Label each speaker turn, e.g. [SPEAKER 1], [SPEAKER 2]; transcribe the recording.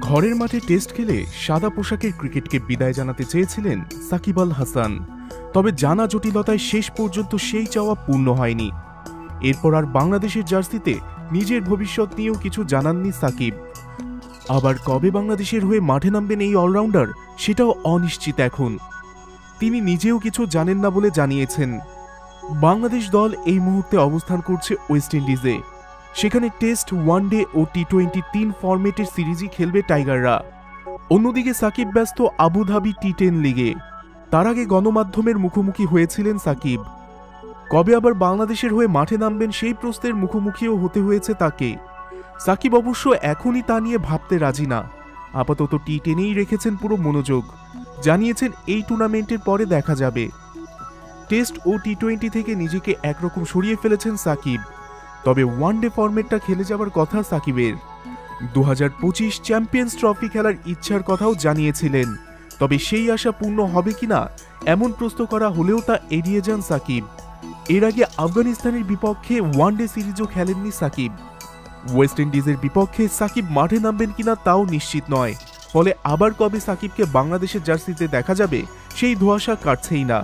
[SPEAKER 1] ঘরের মাঠে টেস্ট খেলে সাদা পোশাকের ক্রিকেটকে বিদায় জানাতে চেয়েছিলেন সাকিব আল হাসান, তবে জানা জটিলতায় শেষ পর্যন্ত সেই চাওয়া পূর্ণ হয়নি। এরপর আর বাংলাদেশের জার্সিতে নিজের ভবিষ্যৎ নিয়েও কিছু জানাননি সাকিব। আবার কবে বাংলাদেশের হয়ে মাঠে নামবেন এই অলরাউন্ডার সেটাও অনিশ্চিত এখন। তিনি নিজেও কিছু জানেন না বলে জানিয়েছেন। বাংলাদেশ দল এই মুহূর্তে অবস্থান করছে ওয়েস্ট ইন্ডিজে। সেখানে টেস্ট, ওয়ানডে ও টি-20 3 ফরম্যাটের সিরিজই খেলবে টাইগাররা। অন্যদিকে সাকিব ব্যস্ত আবুধাবি টি-10 লিগে। তার আগে গণমাধ্যমের মুখোমুখি হয়েছিলেন সাকিব। কবে আবার বাংলাদেশের হয়ে মাঠে নামবেন সেই প্রশ্নের মুখোমুখিও হতে হয়েছে তাকে। সাকিব অবশ্য এখনই তা নিয়ে ভাবতে রাজি না। আপাতত টি-10এই রেখেছেন পুরো মনোযোগ। জানিয়েছেন এই টুর্নামেন্টের পরে দেখা যাবে। টেস্ট ও টি-20 থেকে নিজেকে একরকম সরিয়ে ফেলেছেন সাকিব। তবে ওয়ানডে ফরম্যাটটা খেলে যাবার কথা সাকিবের। 2025 চ্যাম্পিয়ন্স ট্রফি খেলার ইচ্ছার কথাও জানিয়েছিলেন। তবে সেই আশা পূর্ণ হবে কিনা এমন প্রশ্ন করা হলেও তা এড়িয়ে যান সাকিব। এর আগে আফগানিস্তানের বিপক্ষে ওয়ানডে সিরিজও খেলেননি সাকিব। ওয়েস্ট ইন্ডিজের বিপক্ষে সাকিব মাঠে নামবেন কিনা তাও নিশ্চিত নয়। ফলে আবার কবে সাকিবকে বাংলাদেশের জার্সিতে দেখা যাবে সেই ধোঁয়াশা কাটছেই না।